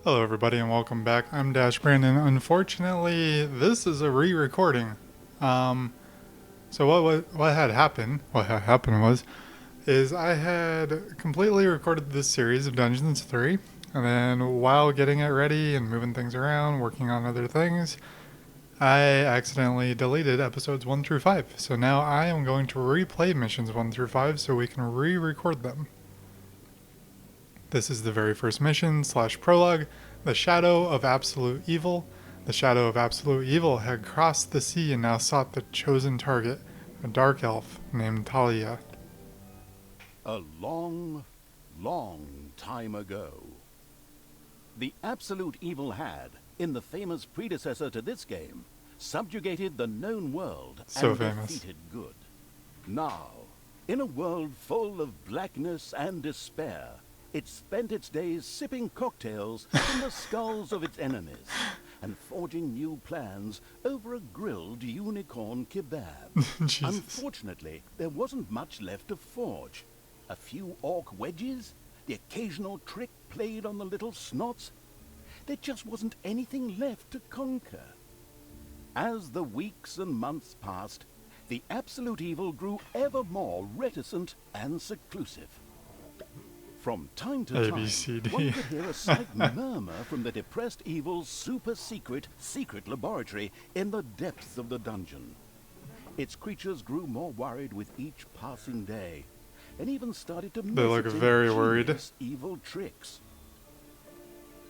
Hello everybody and welcome back. I'm Dash Brandon. Unfortunately, this is a re-recording. Um, so what had happened was is I had completely recorded this series of Dungeons 3, and then while getting it ready and moving things around, working on other things, I accidentally deleted episodes 1 through 5. So now I am going to replay missions 1 through 5 so we can re-record them. This is the very first mission / prologue, the Shadow of Absolute Evil. The Shadow of Absolute Evil had crossed the sea and now sought the chosen target, a dark elf named Talia. A long, long time ago, the absolute evil had, in the famous predecessor to this game, subjugated the known world So and famous. defeated good. Now, in a world full of blackness and despair, it spent its days sipping cocktails from the skulls of its enemies and forging new plans over a grilled unicorn kebab. Jesus. Unfortunately, there wasn't much left to forge. A few orc wedges, the occasional trick played on the little snots. There just wasn't anything left to conquer. As the weeks and months passed, the absolute evil grew ever more reticent and seclusive. From time to time, ABCD. one could hear a slight murmur from the depressed evil's secret laboratory in the depths of the dungeon. Its creatures grew more worried with each passing day, and even started to They look miss its very worried. ingenious evil tricks.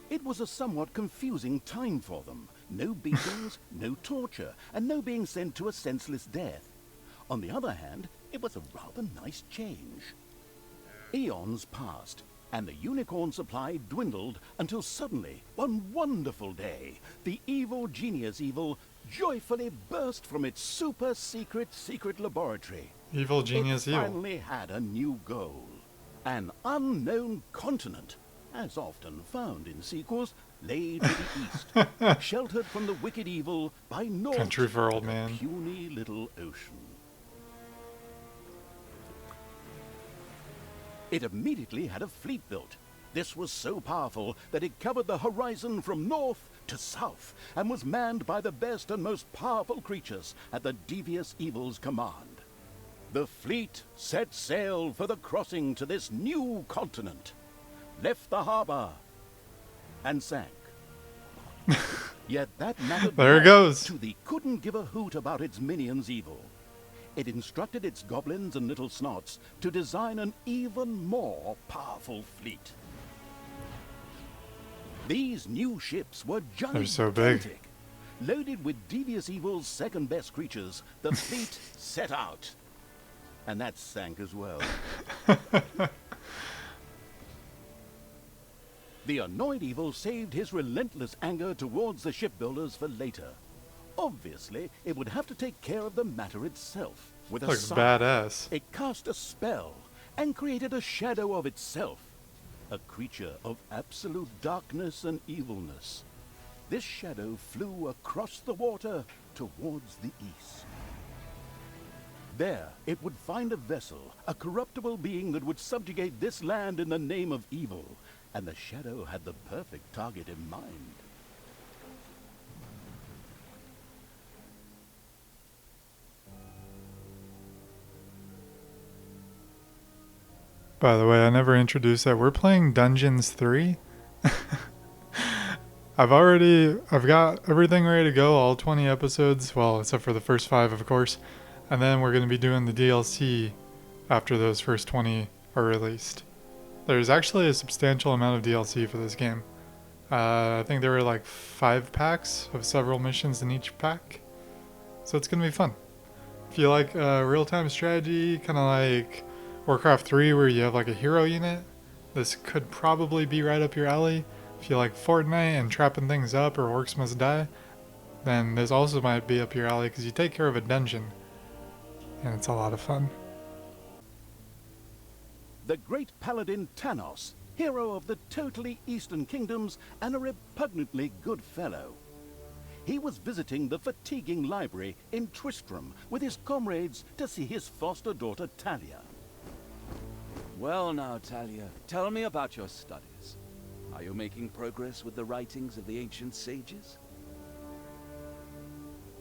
It was a somewhat confusing time for them. No beatings, no torture, and no being sent to a senseless death. On the other hand, it was a rather nice change. Eons passed, and the unicorn supply dwindled until suddenly, one wonderful day, the evil genius evil joyfully burst from its secret laboratory. Evil Genius It Evil. finally had a new goal. An unknown continent, as often found in sequels, lay to the east, sheltered from the wicked evil by north Country for old a man. puny little ocean. It immediately had a fleet built. This was so powerful that it covered the horizon from north to south and was manned by the best and most powerful creatures at the devious evil's command. The fleet set sail for the crossing to this new continent, left the harbor, and sank. Yet that mattered There it not goes. to the couldn't give a hoot about its minions' evil. It instructed its goblins and little snots to design an even more powerful fleet. These new ships were gigantic. They're so big. Loaded with devious evil's second-best creatures, the fleet set out. And that sank as well. The annoyed evil saved his relentless anger towards the shipbuilders for later. Obviously, it would have to take care of the matter itself. With a Looks sigh, badass. it cast a spell and created a shadow of itself, a creature of absolute darkness and evilness. This shadow flew across the water towards the east. There, it would find a vessel, a corruptible being that would subjugate this land in the name of evil, and the shadow had the perfect target in mind. By the way, I never introduced that we're playing Dungeons 3. I've got everything ready to go, all 20 episodes, well, except for the first 5, of course. And then we're going to be doing the DLC after those first 20 are released. There's actually a substantial amount of DLC for this game. I think there were like 5 packs of several missions in each pack. So it's going to be fun. If you like real-time strategy, kind of like Warcraft 3 where you have like a hero unit, this could probably be right up your alley. If you like Fortnite and trapping things up or Orcs Must Die, then this also might be up your alley because you take care of a dungeon. And it's a lot of fun. The great paladin Tanos, hero of the totally eastern kingdoms and a repugnantly good fellow. He was visiting the fatiguing library in Tristram with his comrades to see his foster daughter Talia. Well now, Talia, tell me about your studies. Are you making progress with the writings of the ancient sages?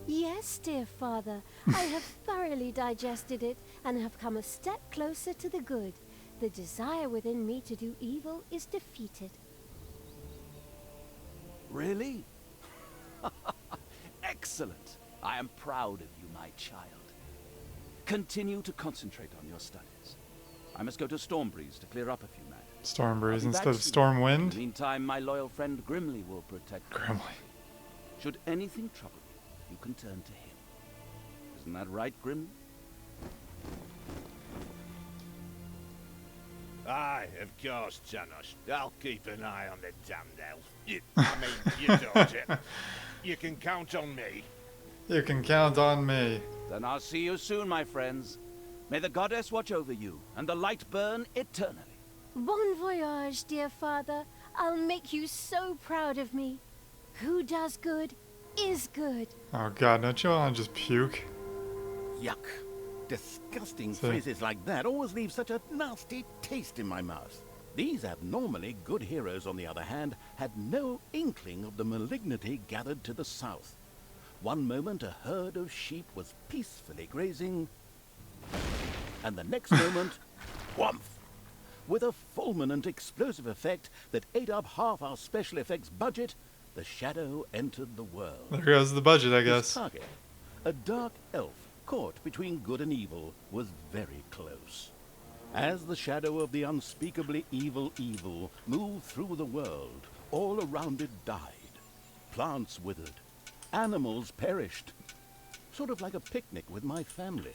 Yes, dear father. I have thoroughly digested it and have come a step closer to the good. The desire within me to do evil is defeated. Really? Excellent. I am proud of you, my child. Continue to concentrate on your studies. I must go to Stormbreeze to clear up a few matters. Stormbreeze I'll be back instead of soon. Stormwind? In the meantime, my loyal friend Grimly will protect you. Grimly. Should anything trouble you, you can turn to him. Isn't that right, Grimly? Aye, of course, Janos. I'll keep an eye on the damned elf. Your daughter. You can count on me. You can count on me. Then I'll see you soon, my friends. May the goddess watch over you, and the light burn eternally. Bon voyage, dear father. I'll make you so proud of me. Who does good is good. Oh god, don't you want to just puke? Yuck. Disgusting So- phrases like that always leave such a nasty taste in my mouth. These abnormally good heroes, on the other hand, had no inkling of the malignity gathered to the south. One moment a herd of sheep was peacefully grazing, and the next moment, whomp! With a fulminant explosive effect that ate up half our special effects budget, the shadow entered the world. There goes the budget, I His guess. target, a dark elf caught between good and evil, was very close. As the shadow of the unspeakably evil moved through the world, all around it died. Plants withered. Animals perished. Sort of like a picnic with my family.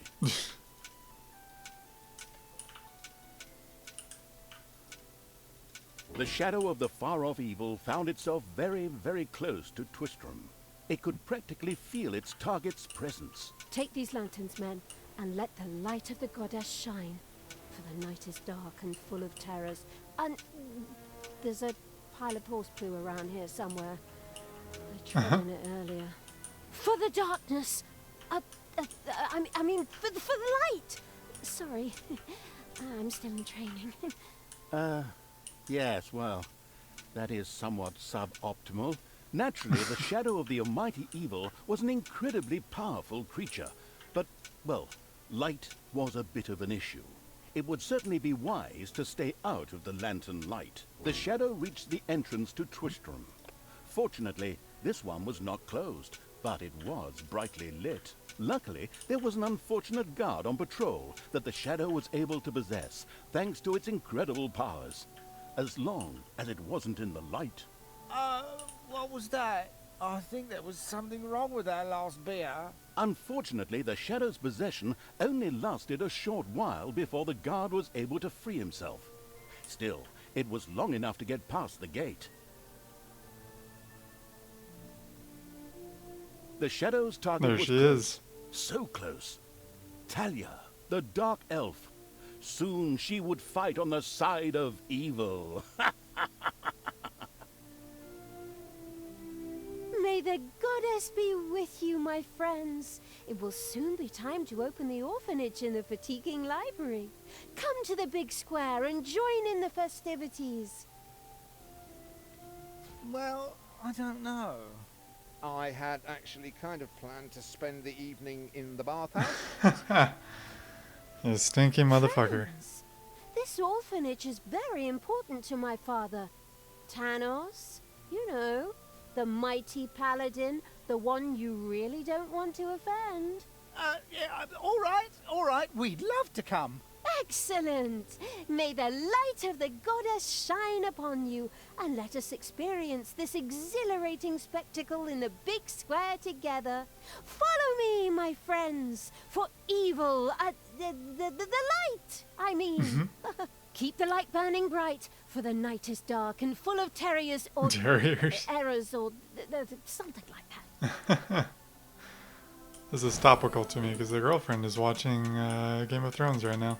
The shadow of the far-off evil found itself very, very close to Twistram. It could practically feel its target's presence. Take these lanterns, men, and let the light of the goddess shine. For the night is dark and full of terrors. And there's a pile of horse poo around here somewhere. I trod on it earlier. For the darkness! I mean, for the light! Sorry. I'm still in training. Yes, well, that is somewhat suboptimal. Naturally, the shadow of the almighty evil was an incredibly powerful creature. But, well, light was a bit of an issue. It would certainly be wise to stay out of the lantern light. The shadow reached the entrance to Twistram. Fortunately, this one was not closed, but it was brightly lit. Luckily, there was an unfortunate guard on patrol that the shadow was able to possess, thanks to its incredible powers. As long as it wasn't in the light. What was that? I think there was something wrong with that last beer. Unfortunately, the shadow's possession only lasted a short while before the guard was able to free himself. Still, it was long enough to get past the gate. The shadow's target There was she close. is. So close. Talia, the dark elf. Soon she would fight on the side of evil. May the goddess be with you, my friends. It will soon be time to open the orphanage in the fatiguing library. Come to the big square and join in the festivities. Well, I don't know. I had actually kind of planned to spend the evening in the bathhouse. You stinky motherfucker. Friends, this orphanage is very important to my father. Tanos, you know, the mighty paladin, the one you really don't want to offend. Yeah, all right, we'd love to come. Excellent! May the light of the goddess shine upon you, and let us experience this exhilarating spectacle in the big square together. Follow me, my friends, for evil, the light, I mean. Keep the light burning bright, for the night is dark and full of terriers or Terriers. errors or something like that. This is topical to me because the girlfriend is watching Game of Thrones right now.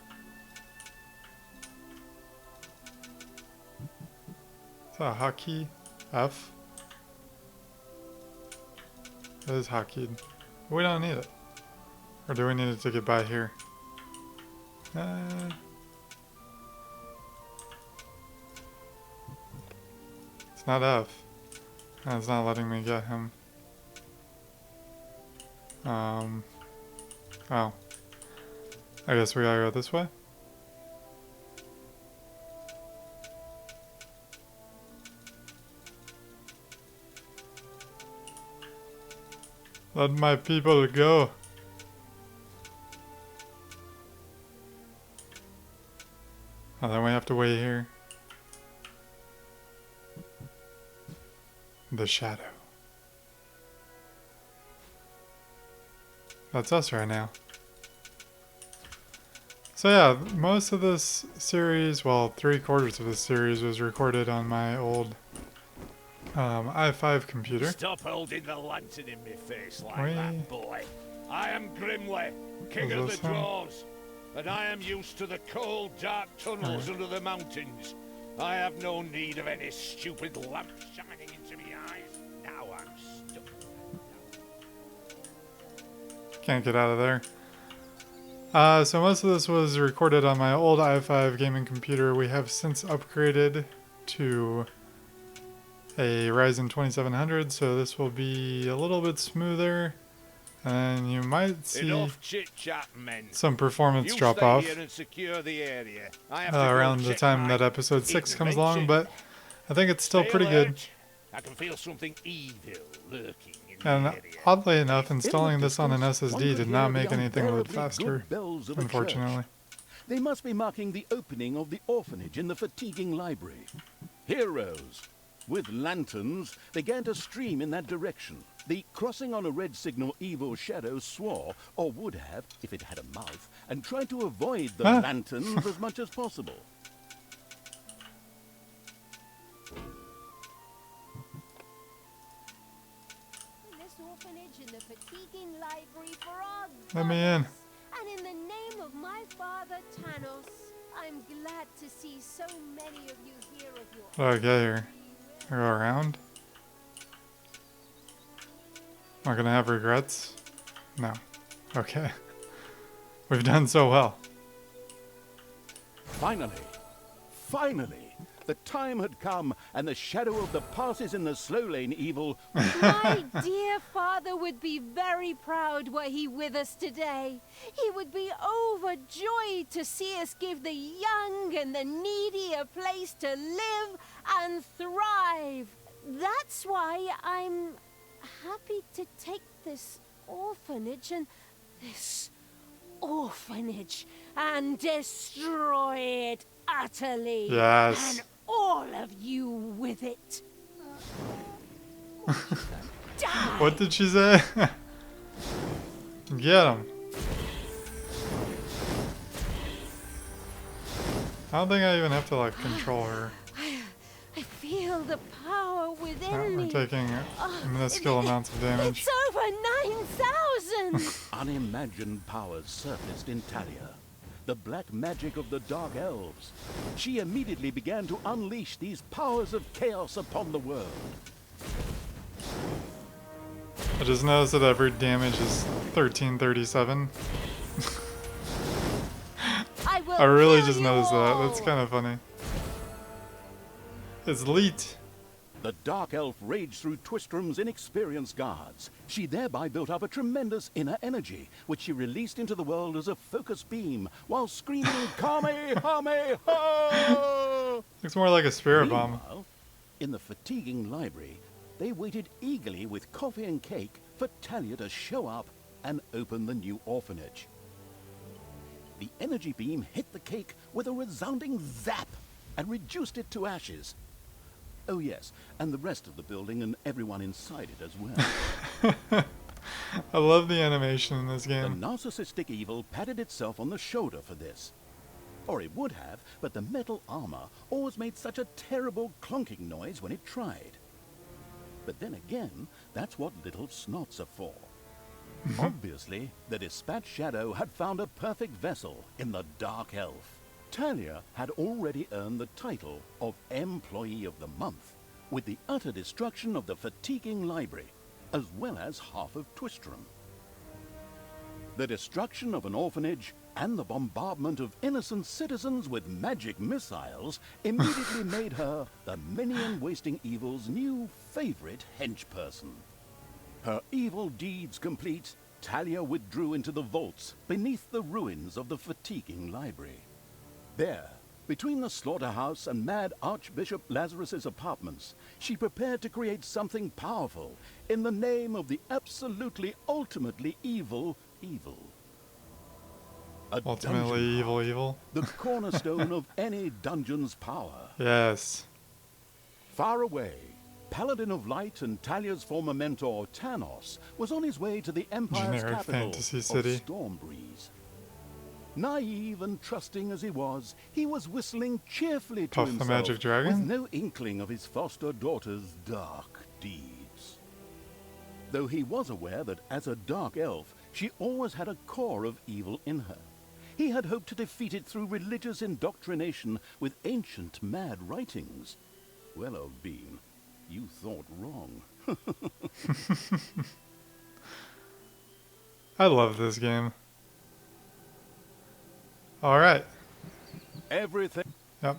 Is that a hotkey? F? That is hotkeyed. We don't need it. Or do we need it to get by here? It's not F. And it's not letting me get him. Oh. I guess we gotta go this way? Let my people go. Oh, then we have to wait here. The shadow. That's us right now. So yeah, most of this series, well, 3/4 of this series was recorded on my old i5 computer. Stop holding the lantern in my face like Whee! that, boy. I am Grimly, king Is of the this him? dwarves, and I am used to the cold, dark tunnels under the mountains. I have no need of any stupid lamp shining into my eyes. Now I'm stuck. Can't get out of there. So most of this was recorded on my old i5 gaming computer. We have since upgraded to a Ryzen 2700, so this will be a little bit smoother. And you might see Enough chit-chat, men. some performance You drop stay off here and secure the area. I have to go around the check time my that episode 6 comes invention. along, but I think it's still Stay pretty good. alert. I can feel something evil lurking in the And area. oddly enough, In the installing this on an distance, one SSD could did hear not the make anything load unbearably faster, good bells of a unfortunately. church. They must be marking the opening of the orphanage in the fatiguing library. Heroes with lanterns began to stream in that direction. The crossing on a red signal evil shadow swore, or would have if it had a mouth, and tried to avoid the Huh? lanterns as much as possible. This orphanage in the fatiguing library for our Let me in. goddess. And in the name of my father Tanos, I'm glad to see so many of you here of your What do I get here? I go around? Am I gonna have regrets? No. Okay. We've done so well. Finally, the time had come, and the shadow of the passes in the slow lane evil My dear father would be very proud were he with us today. He would be overjoyed to see us give the young and the needy a place to live and thrive. That's why I'm happy to take this orphanage and destroy it utterly. Yes. And all of you with it. Die! What did she say? Get him. I don't think I even have to like control her. I feel the power within No, we're me. taking minuscule amounts of damage. It's over 9,000! unimagined powers surfaced in Talia. The black magic of the Dark Elves. She immediately began to unleash these powers of chaos upon the world. I just noticed that every damage is 1337. I really just noticed that. That's kind of funny. It's Leet. The Dark Elf raged through Twistrom's inexperienced guards. She thereby built up a tremendous inner energy, which she released into the world as a focus beam, while screaming, Kamehameha! Looks more like a spirit bomb. Meanwhile, in the fatiguing library, they waited eagerly with coffee and cake for Talia to show up and open the new orphanage. The energy beam hit the cake with a resounding zap and reduced it to ashes. Oh yes, and the rest of the building and everyone inside it as well. I love the animation in this The game. narcissistic evil patted itself on the shoulder for this. Or it would have, but the metal armor always made such a terrible clunking noise when it tried. But then again, that's what little snots are for. Obviously, the dispatch shadow had found a perfect vessel in the Dark Elf. Talia had already earned the title of Employee of the Month, with the utter destruction of the fatiguing library, as well as half of Twistrom. The destruction of an orphanage and the bombardment of innocent citizens with magic missiles immediately made her the many and wasting evil's new favorite henchperson. Her evil deeds complete, Talia withdrew into the vaults beneath the ruins of the fatiguing library. There, between the slaughterhouse and mad Archbishop Lazarus's apartments, she prepared to create something powerful in the name of the absolutely ultimately evil evil. A Ultimately dungeon evil, heart, evil. the cornerstone of any dungeon's power. Yes. Far away, Paladin of Light and Talia's former mentor, Tanos, was on his way to the Empire's Generic capital fantasy of city. Stormbreeze. Naive and trusting as he was whistling cheerfully to Puff the himself, Magic Dragon? with no inkling of his foster daughter's dark deeds. Though he was aware that as a dark elf, she always had a core of evil in her. He had hoped to defeat it through religious indoctrination with ancient mad writings. Well, old bean, you thought wrong. I love this game. Alright. Everything. Yep.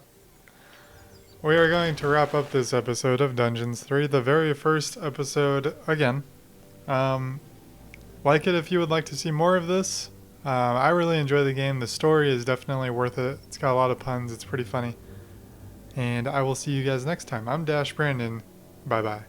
We are going to wrap up this episode of Dungeons 3, the very first episode again. Like it if you would like to see more of this. I really enjoy the game. The story is definitely worth it. It's got a lot of puns. It's pretty funny. And I will see you guys next time. I'm Dash Brandon. Bye-bye.